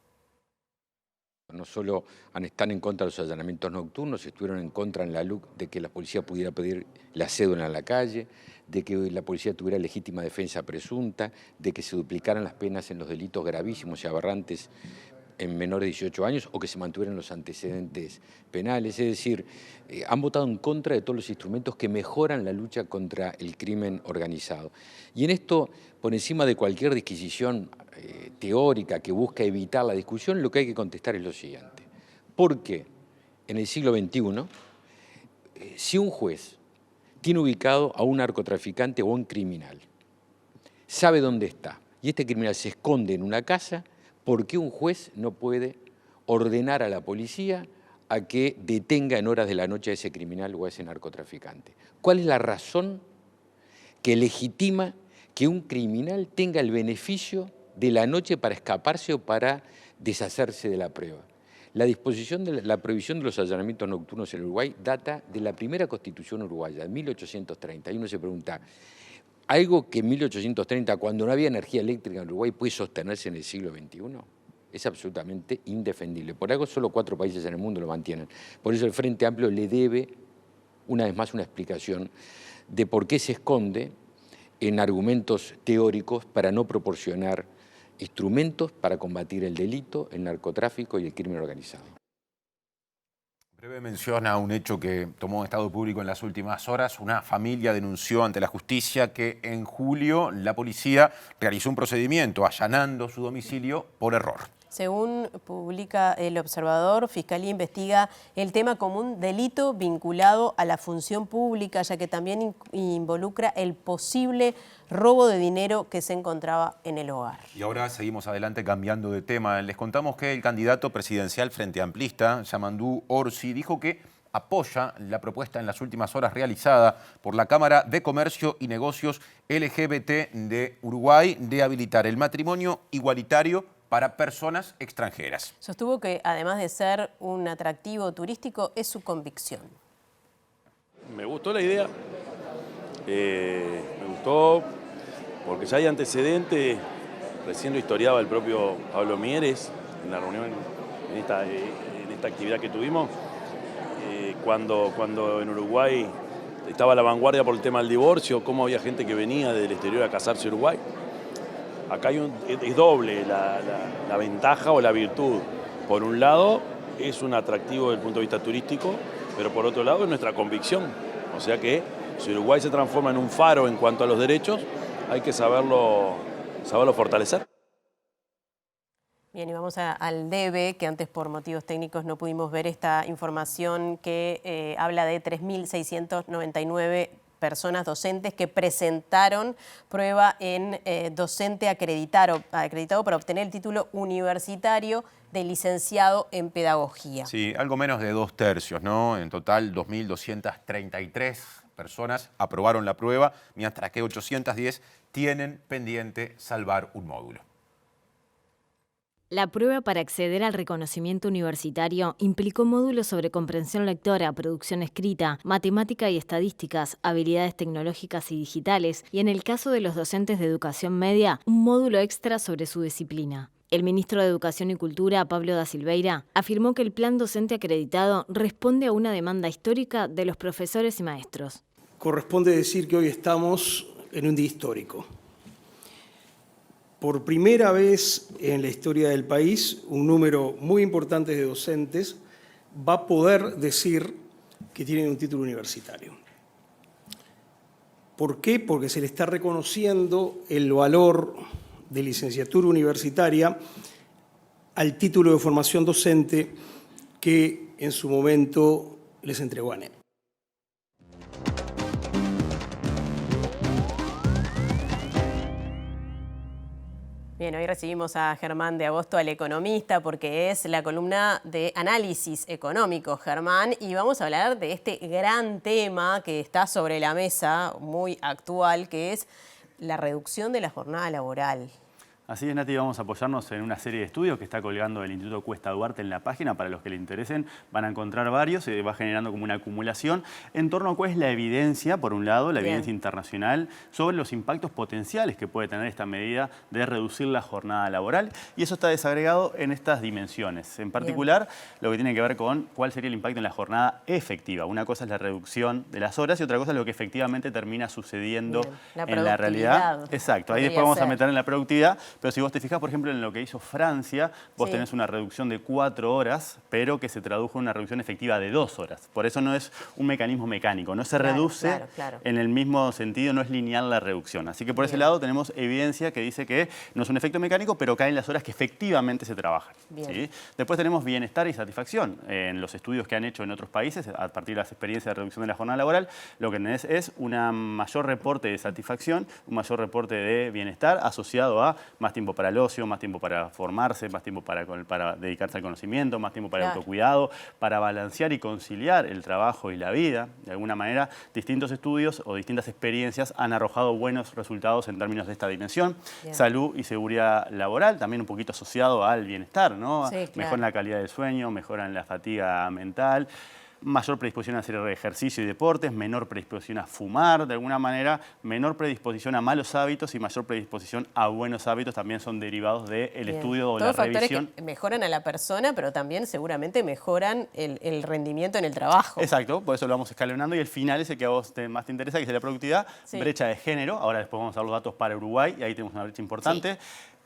No solo están en contra de los allanamientos nocturnos, estuvieron en contra en la LUC de que la policía pudiera pedir la cédula en la calle, de que la policía tuviera legítima defensa presunta, de que se duplicaran las penas en los delitos gravísimos y aberrantes en menores de 18 años o que se mantuvieran los antecedentes penales. Es decir, han votado en contra de todos los instrumentos que mejoran la lucha contra el crimen organizado. Y en esto, por encima de cualquier disquisición teórica que busca evitar la discusión, lo que hay que contestar es lo siguiente. ¿Por qué en el siglo XXI, si un juez tiene ubicado a un narcotraficante o a un criminal, sabe dónde está, y este criminal se esconde en una casa, ¿por qué un juez no puede ordenar a la policía a que detenga en horas de la noche a ese criminal o a ese narcotraficante? ¿Cuál es la razón que legitima que un criminal tenga el beneficio de la noche para escaparse o para deshacerse de la prueba? La disposición de la prohibición de los allanamientos nocturnos en Uruguay data de la primera Constitución uruguaya, de 1830. Y uno se pregunta, ¿algo que en 1830, cuando no había energía eléctrica en Uruguay, puede sostenerse en el siglo XXI? Es absolutamente indefendible. Por algo solo 4 países en el mundo lo mantienen. Por eso el Frente Amplio le debe, una vez más, una explicación de por qué se esconde en argumentos teóricos para no proporcionar instrumentos para combatir el delito, el narcotráfico y el crimen organizado. Breve menciona un hecho que tomó estado público en las últimas horas. Una familia denunció ante la justicia que en julio la policía realizó un procedimiento allanando su domicilio por error. Según publica El Observador, Fiscalía investiga el tema como un delito vinculado a la función pública, ya que también involucra el posible robo de dinero que se encontraba en el hogar. Y ahora seguimos adelante cambiando de tema. Les contamos que el candidato presidencial Frente Amplista, Yamandú Orsi, dijo que apoya la propuesta en las últimas horas realizada por la Cámara de Comercio y Negocios LGBT de Uruguay de habilitar el matrimonio igualitario para personas extranjeras. Sostuvo que, además de ser un atractivo turístico, es su convicción. Me gustó la idea, me gustó porque ya hay antecedentes, recién lo historiaba el propio Pablo Mieres en la reunión, en esta actividad que tuvimos, cuando en Uruguay estaba a la vanguardia por el tema del divorcio, cómo había gente que venía del exterior a casarse en Uruguay. Acá es doble la ventaja o la virtud. Por un lado, es un atractivo desde el punto de vista turístico, pero por otro lado es nuestra convicción. O sea que si Uruguay se transforma en un faro en cuanto a los derechos, hay que saberlo fortalecer. Bien, y vamos al DEVE, que antes por motivos técnicos no pudimos ver esta información que habla de 3.699 personas docentes que presentaron prueba en docente acreditado para obtener el título universitario de licenciado en pedagogía. Sí, algo menos de 2/3, ¿no? En total, 2.233 personas aprobaron la prueba, mientras que 810 tienen pendiente salvar un módulo. La prueba para acceder al reconocimiento universitario implicó módulos sobre comprensión lectora, producción escrita, matemática y estadísticas, habilidades tecnológicas y digitales, y en el caso de los docentes de educación media, un módulo extra sobre su disciplina. El ministro de Educación y Cultura, Pablo da Silveira, afirmó que el plan docente acreditado responde a una demanda histórica de los profesores y maestros. Corresponde decir que hoy estamos en un día histórico. Por primera vez en la historia del país, un número muy importante de docentes va a poder decir que tienen un título universitario. ¿Por qué? Porque se le está reconociendo el valor de licenciatura universitaria al título de formación docente que en su momento les entregó ANEP. Bien, hoy recibimos a Germán de Agosto, al economista, porque es la columna de análisis económico, Germán, y vamos a hablar de este gran tema que está sobre la mesa, muy actual, que es la reducción de la jornada laboral. Así es, Nati, vamos a apoyarnos en una serie de estudios que está colgando el Instituto Cuesta Duarte en la página. Para los que le interesen, van a encontrar varios, se va generando como una acumulación en torno a cuál es la evidencia, por un lado, la evidencia internacional, sobre los impactos potenciales que puede tener esta medida de reducir la jornada laboral. Y eso está desagregado en estas dimensiones. En particular, lo que tiene que ver con cuál sería el impacto en la jornada efectiva. Una cosa es la reducción de las horas y otra cosa es lo que efectivamente termina sucediendo en la realidad. Exacto, ahí después vamos a meter en la productividad. Pero si vos te fijás, por ejemplo, en lo que hizo Francia, vos tenés una reducción de 4 horas, pero que se tradujo en una reducción efectiva de 2 horas. Por eso no es un mecanismo mecánico, no se reduce en el mismo sentido, no es lineal la reducción. Así que por ese lado tenemos evidencia que dice que no es un efecto mecánico, pero caen las horas que efectivamente se trabajan. ¿Sí? Después tenemos bienestar y satisfacción. En los estudios que han hecho en otros países, a partir de las experiencias de reducción de la jornada laboral, lo que tenés es un mayor reporte de satisfacción, un mayor reporte de bienestar asociado a más tiempo para el ocio, más tiempo para formarse, más tiempo para dedicarse al conocimiento, más tiempo para el autocuidado, para balancear y conciliar el trabajo y la vida. De alguna manera, distintos estudios o distintas experiencias han arrojado buenos resultados en términos de esta dimensión. Salud y seguridad laboral, también un poquito asociado al bienestar, ¿no? Mejoran la calidad del sueño, mejoran la fatiga mental, mayor predisposición a hacer ejercicio y deportes, menor predisposición a fumar, de alguna manera, menor predisposición a malos hábitos y mayor predisposición a buenos hábitos también son derivados del estudio o la revisión. Que mejoran a la persona, pero también seguramente mejoran el rendimiento en el trabajo. Exacto, por eso lo vamos escalonando y el final es el que a vos más te interesa, que es la productividad, brecha de género. Ahora después vamos a ver los datos para Uruguay y ahí tenemos una brecha importante.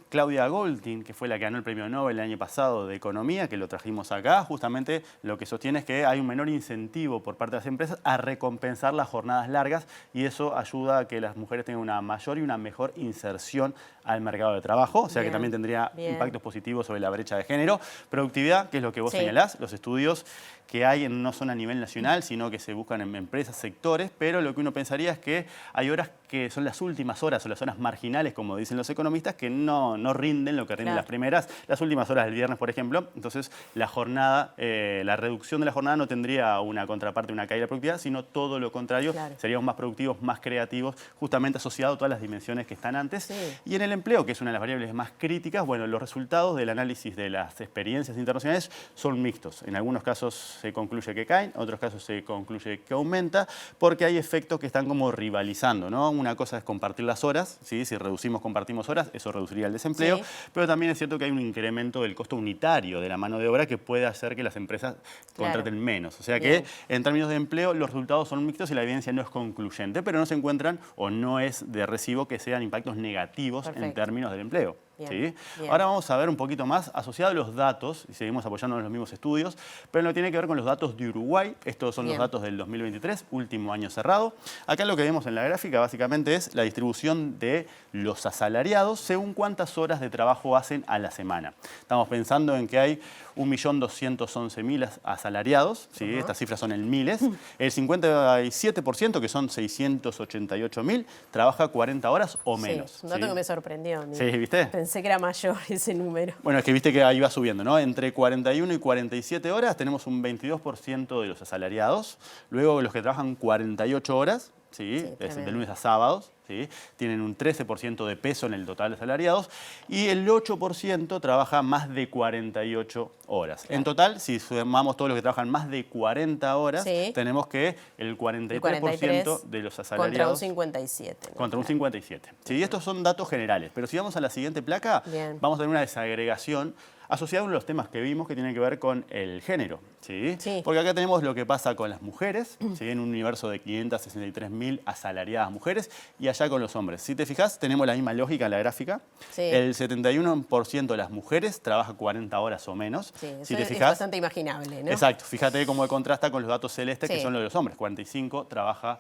Claudia Goldin, que fue la que ganó el premio Nobel el año pasado de Economía, que lo trajimos acá, justamente lo que sostiene es que hay un menor incentivo por parte de las empresas a recompensar las jornadas largas y eso ayuda a que las mujeres tengan una mayor y una mejor inserción al mercado de trabajo, o sea que también tendría impactos positivos sobre la brecha de género. Productividad, que es lo que vos señalás, los estudios que hay no son a nivel nacional, sino que se buscan en empresas, sectores, pero lo que uno pensaría es que hay horas que son las últimas horas o las horas marginales, como dicen los economistas, que no rinden lo que rinden las primeras, las últimas horas del viernes, por ejemplo. Entonces, la jornada, la reducción de la jornada no tendría una contraparte, una caída de productividad, sino todo lo contrario. Seríamos más productivos, más creativos, justamente asociado a todas las dimensiones que están antes. Y en el empleo, que es una de las variables más críticas, bueno, los resultados del análisis de las experiencias internacionales son mixtos. En algunos casos se concluye que caen, en otros casos se concluye que aumenta, porque hay efectos que están como rivalizando, ¿no? Una cosa es compartir las horas, ¿sí? Si compartimos horas, eso reduciría el desempleo, pero también es cierto que hay un incremento del costo unitario de la mano de obra que puede hacer que las empresas contraten menos. O sea que en términos de empleo los resultados son mixtos y la evidencia no es concluyente, pero no se encuentran o no es de recibo que sean impactos negativos en términos del empleo. ¿Sí? Ahora vamos a ver un poquito más asociado a los datos, y seguimos apoyándonos en los mismos estudios, pero no tiene que ver con los datos de Uruguay. Estos son los datos del 2023, último año cerrado. Acá lo que vemos en la gráfica básicamente es la distribución de los asalariados según cuántas horas de trabajo hacen a la semana. Estamos pensando en que hay 1.211.000 asalariados, ¿sí? Estas cifras son en miles. El 57%, que son 688.000, trabaja 40 horas o menos. Un dato que me sorprendió. Sí, ¿viste? Pensé que era mayor ese número. Bueno, es que viste que ahí va subiendo, ¿no? Entre 41 y 47 horas tenemos un 22% de los asalariados. Luego los que trabajan 48 horas, ¿sí? Es de lunes a sábados, ¿sí? Tienen un 13% de peso en el total de asalariados y el 8% trabaja más de 48 horas. En total, si sumamos todos los que trabajan más de 40 horas, tenemos que el 43% de los asalariados... Contra un 57. Contra un 57. Sí, estos son datos generales, pero si vamos a la siguiente placa, vamos a tener una desagregación asociado a uno de los temas que vimos que tiene que ver con el género, ¿sí? Porque acá tenemos lo que pasa con las mujeres, ¿sí? En un universo de 563.000 asalariadas mujeres, y allá con los hombres. Si te fijas, tenemos la misma lógica en la gráfica. El 71% de las mujeres trabaja 40 horas o menos. Si te fijas, es bastante imaginable, ¿no? Exacto. Fíjate cómo contrasta con los datos celestes, que son los de los hombres. 45% trabaja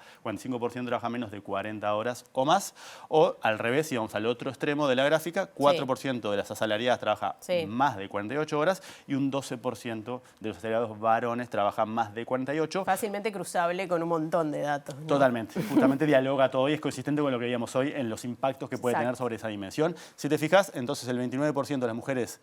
menos de 40 horas o más. O al revés, si vamos al otro extremo de la gráfica, 4% de las asalariadas trabaja más de 48 horas y un 12% de los asalariados varones trabajan más de 48. Fácilmente cruzable con un montón de datos, ¿no? Totalmente. Justamente dialoga todo y es consistente con lo que veíamos hoy en los impactos que puede tener sobre esa dimensión. Si te fijas, entonces el 29% de las mujeres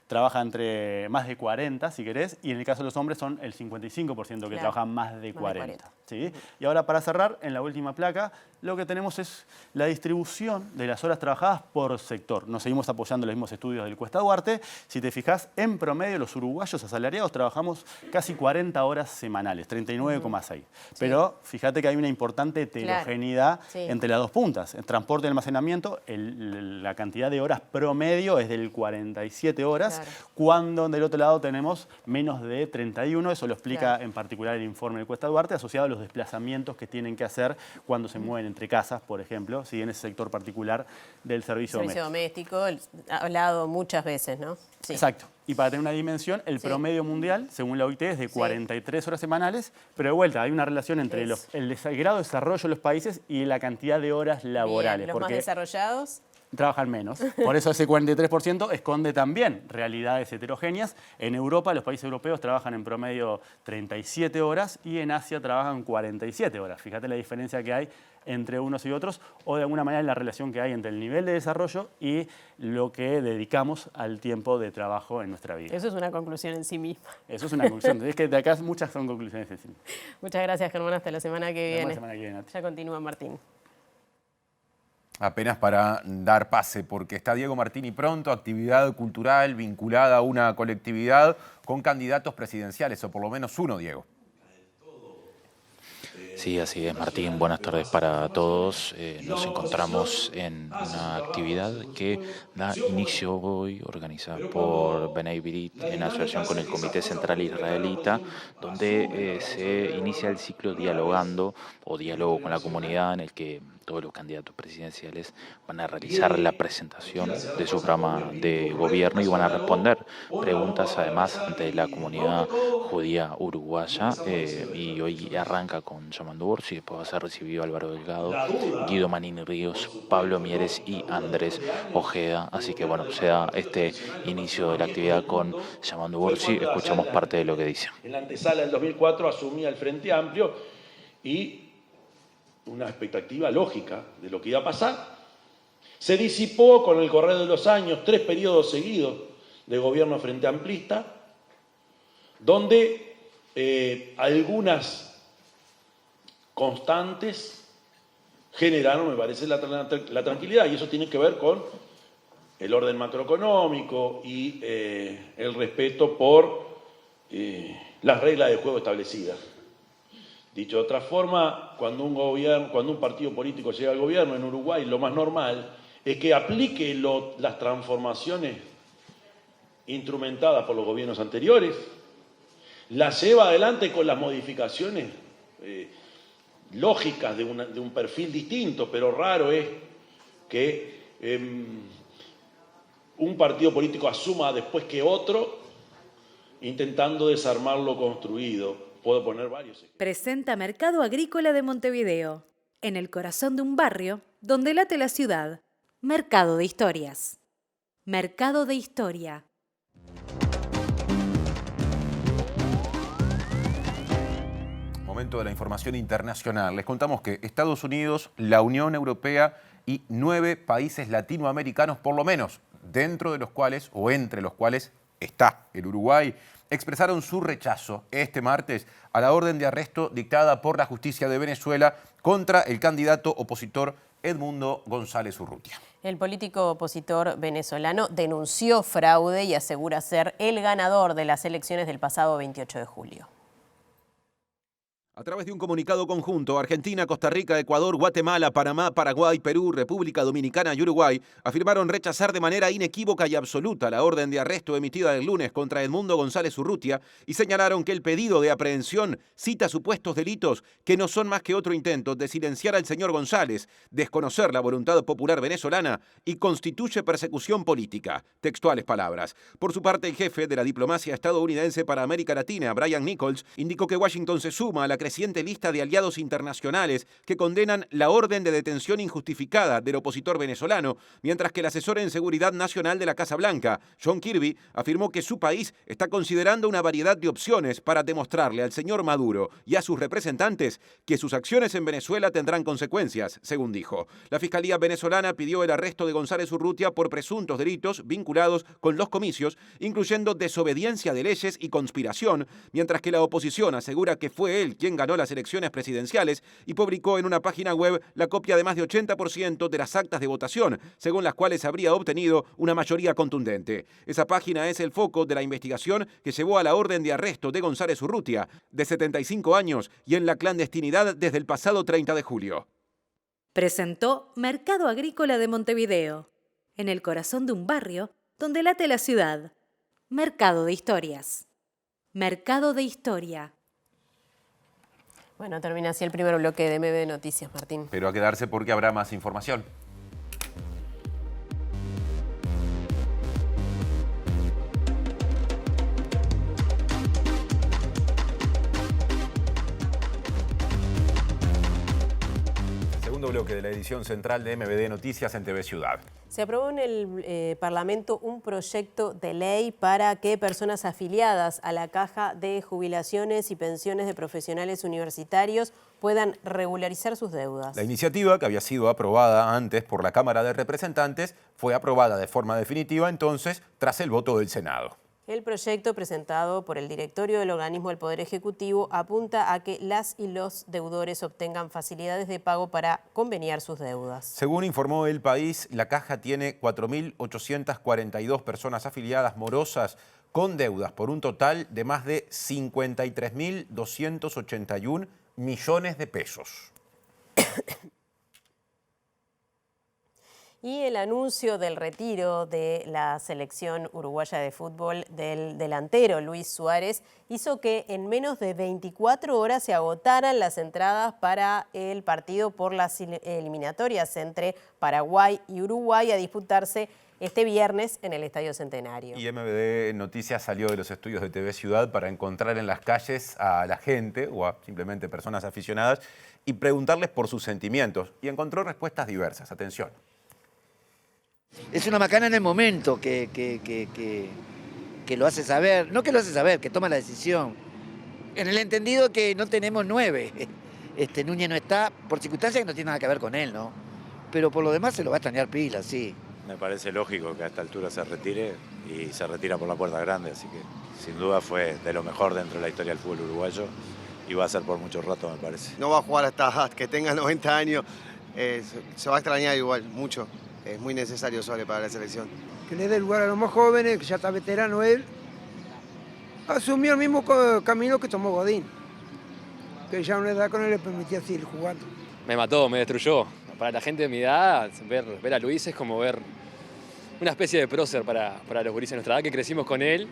trabaja entre más de 40, si querés, y en el caso de los hombres son el 55% que trabajan más de 40. ¿Sí? Y ahora, para cerrar, en la última placa, lo que tenemos es la distribución de las horas trabajadas por sector. Nos seguimos apoyando en los mismos estudios del Cuesta Duarte. Si te fijas, en promedio los uruguayos asalariados trabajamos casi 40 horas semanales, 39,6. Pero fíjate que hay una importante heterogeneidad entre las dos puntas. En transporte y almacenamiento, la cantidad de horas promedio es del 47 horas, cuando del otro lado tenemos menos de 31. Eso lo explica en particular el informe del Cuesta Duarte, asociado a los desplazamientos que tienen que hacer cuando se mueven entre casas, por ejemplo, en ese sector particular del servicio doméstico. Ha hablado muchas veces, ¿no? Exacto. Y para tener una dimensión, el promedio mundial, según la OIT, es de 43 horas semanales, pero de vuelta, hay una relación entre el grado de desarrollo de los países y la cantidad de horas laborales. Los más desarrollados trabajan menos. Por eso ese 43% esconde también realidades heterogéneas. En Europa, los países europeos trabajan en promedio 37 horas y en Asia trabajan 47 horas. Fíjate la diferencia que hay entre unos y otros, o de alguna manera la relación que hay entre el nivel de desarrollo y lo que dedicamos al tiempo de trabajo en nuestra vida. Eso es una conclusión en sí misma. Eso es una conclusión. Es que de acá muchas son conclusiones en sí. Muchas gracias, Germán. Hasta la semana que viene. La semana que viene. Ya continúa Martín. Apenas para dar pase, porque está Diego Martini pronto, actividad cultural vinculada a una colectividad con candidatos presidenciales, o por lo menos uno, Diego. Sí, así es, Martín. Buenas tardes para todos. Nos encontramos en una actividad que da inicio hoy, organizada por B'nai B'rith en asociación con el Comité Central Israelita, donde se inicia el ciclo Dialogando o Diálogo con la Comunidad, en el que todos los candidatos presidenciales van a realizar la presentación de su programa de gobierno y van a responder preguntas además ante la comunidad judía uruguaya. Y hoy arranca con Yamandu Orsi, después va a ser recibido Álvaro Delgado, Guido Manini Ríos, Pablo Mieres y Andrés Ojeda. Así que bueno, se da este inicio de la actividad con Yamandu Orsi. Escuchamos parte de lo que dice. En la antesala del 2004 asumía el Frente Amplio y una expectativa lógica de lo que iba a pasar. Se disipó con el correr de los años, 3 periodos seguidos de gobierno frente amplista, donde algunas constantes generaron, me parece, la tranquilidad, y eso tiene que ver con el orden macroeconómico y el respeto por las reglas de juego establecidas. Dicho de otra forma, cuando un partido político llega al gobierno en Uruguay, lo más normal es que aplique las transformaciones instrumentadas por los gobiernos anteriores, las lleva adelante con las modificaciones lógicas de un perfil distinto, pero raro es que un partido político asuma después que otro, intentando desarmar lo construido. Puedo poner varios. Presenta Mercado Agrícola de Montevideo, en el corazón de un barrio donde late la ciudad. Mercado de Historias. Mercado de Historia. Momento de la información internacional. Les contamos que Estados Unidos, la Unión Europea y 9 países latinoamericanos, por lo menos, dentro de los cuales o entre los cuales está el Uruguay, expresaron su rechazo este martes a la orden de arresto dictada por la justicia de Venezuela contra el candidato opositor Edmundo González Urrutia. El político opositor venezolano denunció fraude y asegura ser el ganador de las elecciones del pasado 28 de julio. A través de un comunicado conjunto, Argentina, Costa Rica, Ecuador, Guatemala, Panamá, Paraguay, Perú, República Dominicana y Uruguay afirmaron rechazar de manera inequívoca y absoluta la orden de arresto emitida el lunes contra Edmundo González Urrutia y señalaron que el pedido de aprehensión cita supuestos delitos que no son más que otro intento de silenciar al señor González, desconocer la voluntad popular venezolana y constituye persecución política. Textuales palabras. Por su parte, el jefe de la diplomacia estadounidense para América Latina, Brian Nichols, indicó que Washington se suma a la creciente lista de aliados internacionales que condenan la orden de detención injustificada del opositor venezolano, mientras que el asesor en seguridad nacional de la Casa Blanca, John Kirby, afirmó que su país está considerando una variedad de opciones para demostrarle al señor Maduro y a sus representantes que sus acciones en Venezuela tendrán consecuencias, según dijo. La Fiscalía venezolana pidió el arresto de González Urrutia por presuntos delitos vinculados con los comicios, incluyendo desobediencia de leyes y conspiración, mientras que la oposición asegura que fue él quien ganó las elecciones presidenciales y publicó en una página web la copia de más de 80% de las actas de votación, según las cuales habría obtenido una mayoría contundente. Esa página es el foco de la investigación que llevó a la orden de arresto de González Urrutia, de 75 años y en la clandestinidad desde el pasado 30 de julio. Presentó Mercado Agrícola de Montevideo, en el corazón de un barrio donde late la ciudad. Mercado de Historias. Mercado de Historia. Bueno, termina así el primer bloque de MB Noticias, Martín. Pero a quedarse porque habrá más información. Segundo bloque de la edición central de MBD Noticias en TV Ciudad. Se aprobó en el Parlamento un proyecto de ley para que personas afiliadas a la Caja de Jubilaciones y Pensiones de Profesionales Universitarios puedan regularizar sus deudas. La iniciativa, que había sido aprobada antes por la Cámara de Representantes, fue aprobada de forma definitiva entonces tras el voto del Senado. El proyecto presentado por el directorio del organismo del Poder Ejecutivo apunta a que las y los deudores obtengan facilidades de pago para conveniar sus deudas. Según informó El País, la Caja tiene 4.842 personas afiliadas morosas con deudas por un total de más de 53.281 millones de pesos. Y el anuncio del retiro de la selección uruguaya de fútbol del delantero Luis Suárez hizo que en menos de 24 horas se agotaran las entradas para el partido por las eliminatorias entre Paraguay y Uruguay a disputarse este viernes en el Estadio Centenario. Y MBD Noticias salió de los estudios de TV Ciudad para encontrar en las calles a la gente o a simplemente personas aficionadas y preguntarles por sus sentimientos. Y encontró respuestas diversas. Atención. Es una macana en el momento que lo hace saber, no que lo hace saber, que toma la decisión. En el entendido que no tenemos 9. Núñez no está, por circunstancias que no tienen nada que ver con él, ¿no? Pero por lo demás se lo va a extrañar pila, sí. Me parece lógico que a esta altura se retire y se retira por la puerta grande, así que sin duda fue de lo mejor dentro de la historia del fútbol uruguayo y va a ser por mucho rato, me parece. No va a jugar hasta que tenga 90 años, se va a extrañar igual, mucho. Es muy necesario Suárez para la selección. Que le dé lugar a los más jóvenes, que ya está veterano él. Asumió el mismo camino que tomó Godín, que ya a una edad con él le permitía seguir jugando. Me mató, me destruyó. Para la gente de mi edad, ver a Luis es como ver una especie de prócer para los gurises de nuestra edad, que crecimos con él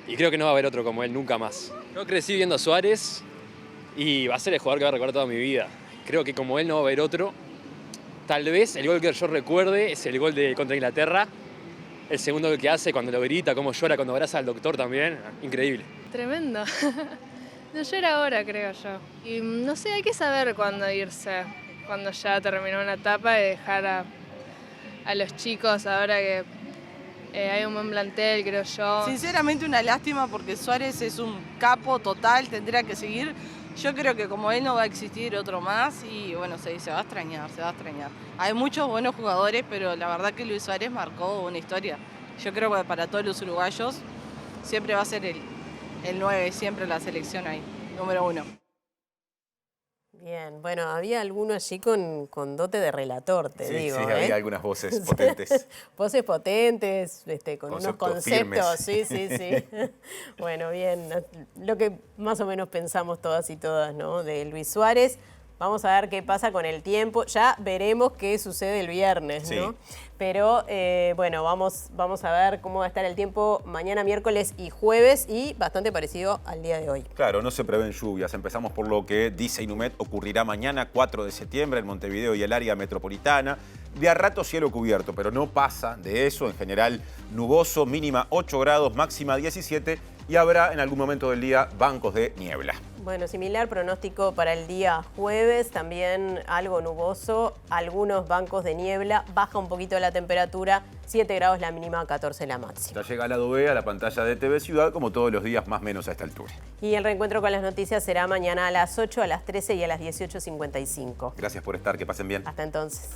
y creo que no va a haber otro como él nunca más. Yo crecí viendo a Suárez y va a ser el jugador que va a recordar toda mi vida. Creo que como él no va a haber otro. Tal vez el gol que yo recuerde es el gol contra Inglaterra, el segundo gol que hace cuando lo grita, cómo llora cuando abraza al doctor también, increíble. Tremendo. No llora ahora, creo yo. Y no sé, hay que saber cuándo irse, cuando ya terminó una etapa y dejar a los chicos ahora que hay un buen plantel, creo yo. Sinceramente una lástima porque Suárez es un capo total, tendrá que seguir. Yo creo que como él no va a existir otro más y bueno, se va a extrañar, se va a extrañar. Hay muchos buenos jugadores, pero la verdad que Luis Suárez marcó una historia. Yo creo que para todos los uruguayos siempre va a ser el 9, siempre la selección ahí, número 1. Bien, bueno, había alguno allí con dote de relator, te digo. Sí, había algunas voces potentes. Voces potentes, con unos conceptos, firmes. sí. Bueno, bien, lo que más o menos pensamos todas y todas, ¿no? De Luis Suárez. Vamos a ver qué pasa con el tiempo. Ya veremos qué sucede el viernes, ¿no? Sí. Pero, bueno, vamos a ver cómo va a estar el tiempo mañana, miércoles y jueves y bastante parecido al día de hoy. Claro, no se prevén lluvias. Empezamos por lo que dice Inumet ocurrirá mañana, 4 de septiembre, en Montevideo y el área metropolitana. De a rato cielo cubierto, pero no pasa de eso. En general, nuboso, mínima 8 grados, máxima 17 y habrá en algún momento del día bancos de niebla. Bueno, similar pronóstico para el día jueves, también algo nuboso, algunos bancos de niebla, baja un poquito la temperatura, 7 grados la mínima, 14 la máxima. Ya llega el lado B a la pantalla de TV Ciudad, como todos los días, más o menos a esta altura. Y el reencuentro con las noticias será mañana a las 8, a las 13 y a las 18:55. Gracias por estar, que pasen bien. Hasta entonces.